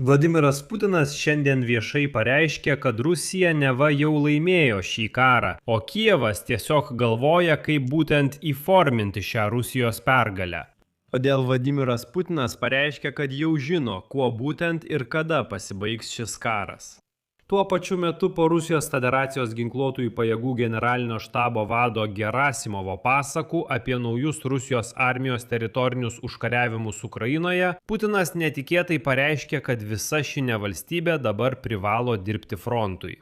Vladimiras Putinas šiandien viešai pareiškė, kad Rusija neva jau laimėjo šį karą, o Kijevas tiesiog galvoja, kaip būtent įforminti šią Rusijos pergalę. Todėl Vladimiras Putinas pareiškė, kad jau žino, kuo būtent ir kada pasibaigs šis karas. Tuo pačiu metu po Rusijos Federacijos ginkluotųjų pajėgų generalinio štabo vado Gerasimovo pasakų apie naujus Rusijos armijos teritorinius užkariavimus Ukrainoje, Putinas netikėtai pareiškė, kad visa ši nevalstybė dabar privalo dirbti frontui.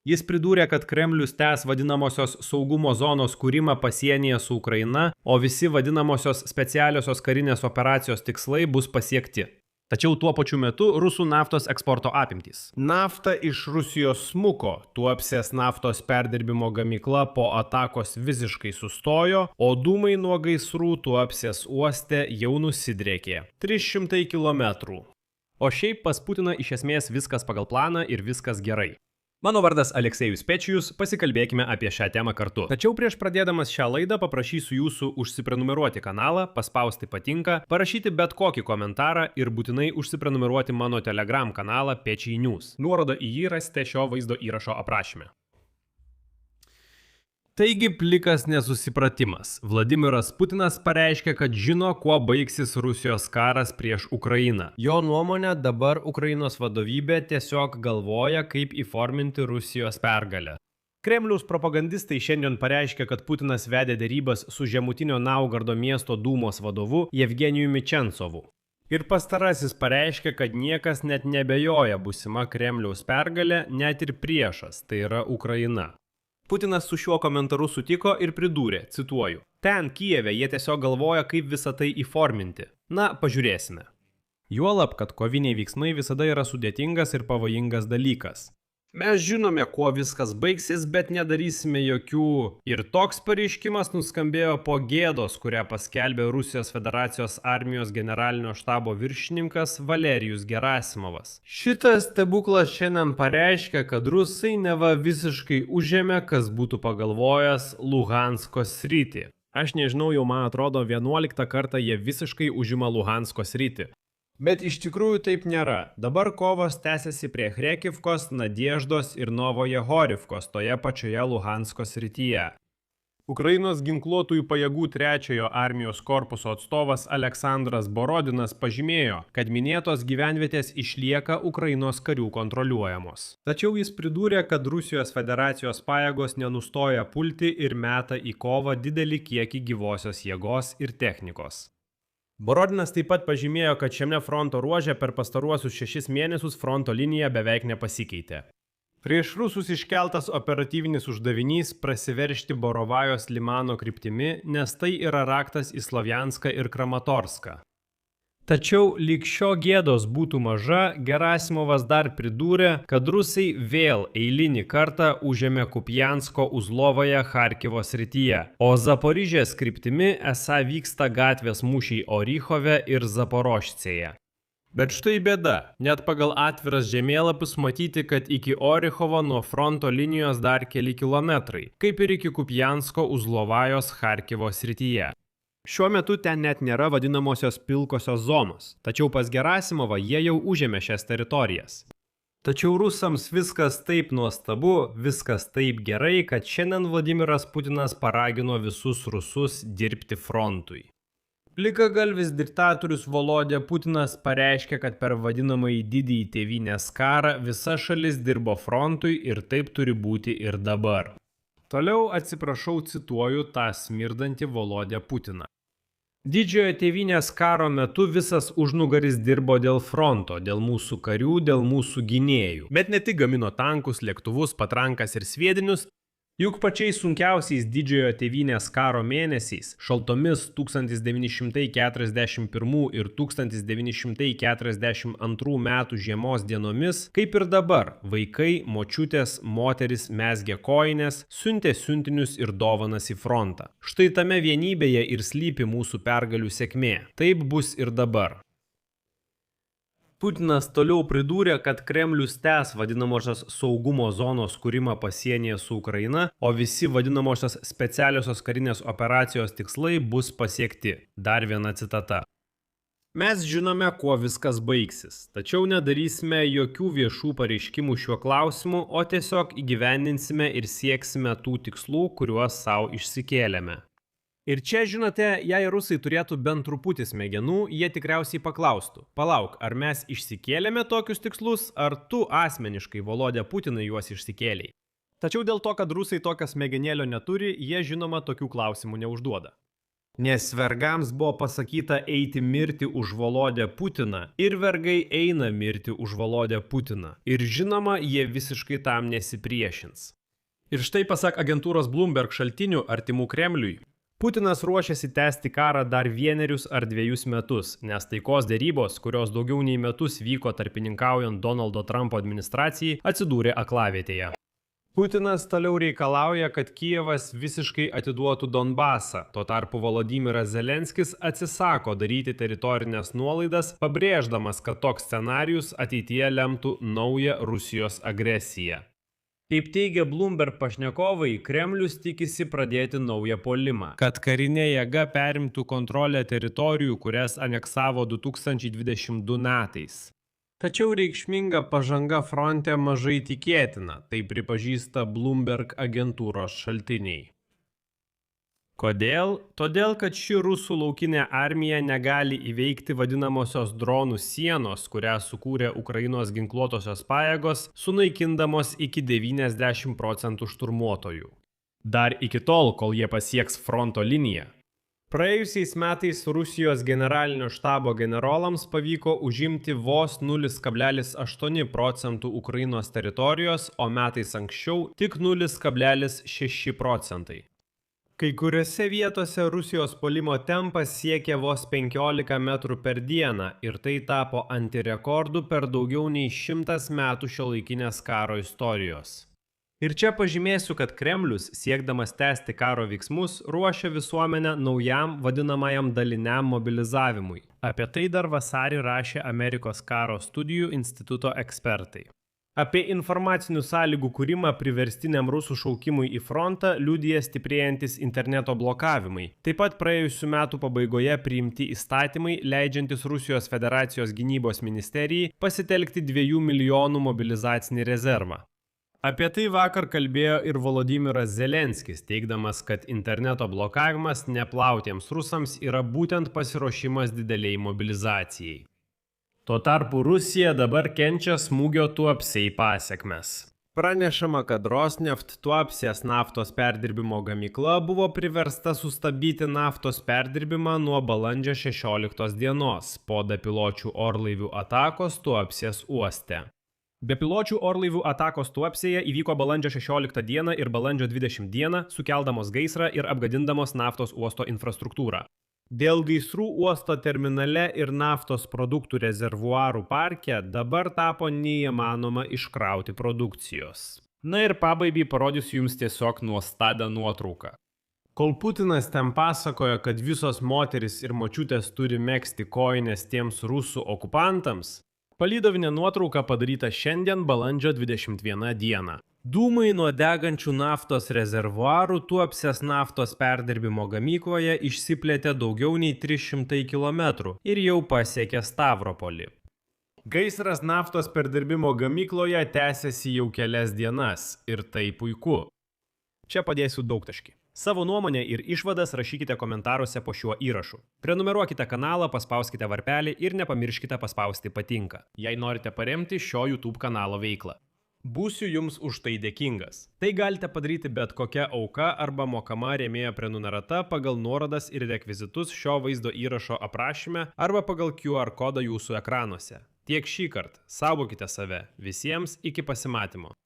Jis pridūrė, kad Kremlius tęs vadinamosios saugumo zonos kūrimą pasienyje su Ukraina, o visi vadinamosios specialiosios karinės operacijos tikslai bus pasiekti. Tačiau tuo pačiu metu rusų naftos eksporto apimtys. Nafta iš Rusijos smuko, Tuapsės naftos perdirbimo gamykla po atakos visiškai sustojo, o dūmai nuo gaisrų Tuapsės uoste jau nusidriekė. 300 km. O šiaip pas Putiną iš esmės viskas pagal planą ir viskas gerai. Mano vardas Aleksejus Pečijus, pasikalbėkime apie šią temą kartu. Tačiau prieš pradėdamas šią laidą paprašysiu jūsų užsiprenumeruoti kanalą, paspausti patinka, parašyti bet kokį komentarą ir būtinai užsiprenumeruoti mano Telegram kanalą Pečij News. Nuorodą į jį rasite šio vaizdo įrašo aprašyme. Taigi plikas nesusipratimas. Vladimiras Putinas pareiškė, kad žino, kuo baigsis Rusijos karas prieš Ukrainą. Jo nuomonė, dabar Ukrainos vadovybė tiesiog galvoja, kaip įforminti Rusijos pergalę. Kremliaus propagandistai šiandien pareiškė, kad Putinas vedė derybas su Žemutinio Naugardo miesto dūmos vadovu Jevgenijumi Čensovu. Ir pastarasis pareiškė, kad niekas net nebejoja būsima Kremliaus pergalė, net ir priešas, tai yra Ukraina. Putinas su šiuo komentaru sutiko ir pridūrė, cituoju, ten Kijeve jie tiesiog galvoja, kaip visą tai įforminti. Na, pažiūrėsime. Juolab, kad koviniai veiksmai visada yra sudėtingas ir pavojingas dalykas. Mes žinome, kuo viskas baigsis, bet nedarysime jokių. Ir toks pareiškimas nuskambėjo po gėdos, kurią paskelbė Rusijos Federacijos armijos generalinio štabo viršininkas Valerijus Gerasimovas. Šitas stebuklas šiandien pareiškia, kad rusai neva visiškai užėmė, kas būtų pagalvojęs, Luhansko sritį. Aš nežinau, jau man atrodo 11 kartą jie visiškai užima Luhansko sritį. Bet iš tikrųjų taip nėra. Dabar kovos tęsiasi prie Chrekivkos, Nadieždos ir Novojehorivkos toje pačioje Luhansko srityje. Ukrainos ginkluotųjų pajėgų 3-ojo armijos korpuso atstovas Aleksandras Borodinas pažymėjo, kad minėtos gyvenvietės išlieka Ukrainos karių kontroliuojamos. Tačiau jis pridūrė, kad Rusijos Federacijos pajėgos nenustoja pulti ir meta į kovą didelį kiekį gyvosios jėgos ir technikos. Borodinas taip pat pažymėjo, kad šiame fronto ruože per pastaruosius 6 mėnesius fronto linija beveik nepasikeitė. Prieš rusus iškeltas operatyvinis uždavinys prasiveržti Borovajos Limano kryptimi, nes tai yra raktas į Slovjanską ir Kramatorską. Tačiau lyg šio gėdos būtų maža, Gerasimovas dar pridūrė, kad rusai vėl eilinį kartą užėmė Kupiansko Uzlovoje Charkivo srityje, o Zaporižės kryptimi esą vyksta gatvės mūšiai Orychove ir Zaporožcėje. Bet štai bėda, net pagal atviras žemėlapius matyti, kad iki Orychovo nuo fronto linijos dar keli kilometrai, kaip ir iki Kupiansko Uzlovajos Charkivo srityje. Šiuo metu ten net nėra vadinamosios pilkosios zonos, tačiau pas Gerasimovą jie jau užėmė šias teritorijas. Tačiau rusams viskas taip nuostabu, viskas taip gerai, kad šiandien Vladimiras Putinas paragino visus rusus dirbti frontui. Plikagalvis diktatorius Volodya Putinas pareiškė, kad per vadinamąjį didįjį tėvynės karą visa šalis dirbo frontui ir taip turi būti ir dabar. Toliau atsiprašau, cituoju tą smirdantį Volodyą Putiną. Didžiojo tėvynės karo metu visas užnugaris dirbo dėl fronto, dėl mūsų karių, dėl mūsų gynėjų. Bet ne tik gamino tankus, lėktuvus, patrankas ir sviedinius, juk pačiais sunkiausiais didžiojo tėvynės karo mėnesiais, šaltomis 1941 ir 1942 metų žiemos dienomis, kaip ir dabar, vaikai, močiutės, moteris mezgė kojines, siuntė siuntinius ir dovanas į frontą. Štai tame vienybėje ir slypi mūsų pergalių sėkmė. Taip bus ir dabar. Putinas toliau pridūrė, kad Kremlius tęs vadinamosios saugumo zonos kūrimą pasienyje su Ukraina, o visi vadinamosios specialiosios karinės operacijos tikslai bus pasiekti. Dar viena citata. Mes žinome, kuo viskas baigsis, tačiau nedarysime jokių viešų pareiškimų šiuo klausimu, o tiesiog įgyvendinsime ir sieksime tų tikslų, kuriuos savo išsikėlėme. Ir čia, žinote, jei rusai turėtų bent truputį smegenų, jie tikriausiai paklaustų: palauk, ar mes išsikėlėme tokius tikslus, ar tu asmeniškai, Volodė Putinai, juos išsikėlei? Tačiau dėl to, kad rusai tokio smegenėlio neturi, jie žinoma tokių klausimų neužduoda. Nes vergams buvo pasakyta eiti mirti už Volodę Putiną ir vergai eina mirti už Volodę Putiną. Ir žinoma, jie visiškai tam nesipriešins. Ir štai pasak agentūros Bloomberg šaltinių artimų Kremliui, Putinas ruošiasi tęsti karą dar 1 ar 2 metus, nes taikos derybos, kurios daugiau nei metus vyko tarpininkaujant Donaldo Trumpo administracijai, atsidūrė aklavietėje. Putinas toliau reikalauja, kad Kijevas visiškai atiduotų Donbasą, tuo tarpu Volodymyras Zelenskis atsisako daryti teritorinės nuolaidas, pabrėždamas, kad toks scenarijus ateityje lemtų naują Rusijos agresiją. Kaip teigia Bloomberg pašnekovai, Kremlius tikisi pradėti naują puolimą, kad karinė jėga perimtų kontrolę teritorijų, kurias aneksavo 2022 metais. Tačiau reikšminga pažanga fronte mažai tikėtina, tai pripažįsta Bloomberg agentūros šaltiniai. Kodėl? Todėl, kad ši rusų laukinė armija negali įveikti vadinamosios dronų sienos, kurią sukūrė Ukrainos ginkluotosios pajėgos, sunaikindamos iki 90% šturmuotojų. Dar iki tol, kol jie pasieks fronto liniją. Praėjusiais metais Rusijos generalinio štabo generolams pavyko užimti vos 0,8% Ukrainos teritorijos, o metais anksčiau tik 0,6%. Kai kuriuose vietose Rusijos puolimo tempas siekė vos 15 metrų per dieną ir tai tapo antirekordu per daugiau nei 100 metų šiuolaikinės karo istorijos. Ir čia pažymėsiu, kad Kremlius, siekdamas tęsti karo veiksmus, ruošia visuomenę naujam vadinamajam daliniam mobilizavimui. Apie tai dar vasarį rašė Amerikos karo studijų instituto ekspertai. Apie informacinių sąlygų kūrimą priverstiniam rusų šaukimui į frontą liudija stiprėjantis interneto blokavimai. Taip pat praėjusių metų pabaigoje priimti įstatymai, leidžiantis Rusijos Federacijos gynybos ministerijai pasitelkti 2 milijonų mobilizacinį rezervą. Apie tai vakar kalbėjo ir Volodymyras Zelenskis, teigdamas, kad interneto blokavimas neplautiems rusams yra būtent pasiruošimas dideliai mobilizacijai. Tuo tarpu Rusija dabar kenčia smūgio Tuapsei pasekmes. Pranešama, kad Rosneft Tuapsės naftos perdirbimo gamykla buvo priversta sustabdyti naftos perdirbimą nuo balandžio 16 dienos po bepiločių orlaivių atakos Tuapsės uoste. Bepiločių orlaivių atakos Tuapsėje įvyko balandžio 16 dieną ir balandžio 20 dieną, sukeldamos gaisrą ir apgadindamos naftos uosto infrastruktūrą. Dėl gaisrų uosto terminale ir naftos produktų rezervuarų parke dabar tapo neįmanoma iškrauti produkcijos. Na ir pabaigai parodysiu jums tiesiog nuostabią nuotrauką. Kol Putinas ten pasakojo, kad visos moteris ir močiutės turi megzti kojines tiems rusų okupantams, palydovinė nuotrauka padaryta šiandien balandžio 21 dieną. Dūmai nuo degančių naftos rezervuarų Tuapsės naftos perdirbimo gamykloje išsiplėtė daugiau nei 300 km ir jau pasiekė Stavropolį. Gaisras naftos perdirbimo gamykloje tęsiasi jau kelias dienas ir tai puiku. Čia padėsiu daugtaškį. Savo nuomonę ir išvadas rašykite komentaruose po šiuo įrašu. Prenumeruokite kanalą, paspauskite varpelį ir nepamirškite paspausti patinka, jei norite paremti šio YouTube kanalo veiklą. Būsiu jums už tai dėkingas. Tai galite padaryti bet kokia auka arba mokama rėmėjo prenumerata pagal nuorodas ir rekvizitus šio vaizdo įrašo aprašyme arba pagal QR kodą jūsų ekranuose. Tiek šįkart. Saugokite save. Visiems iki pasimatymo.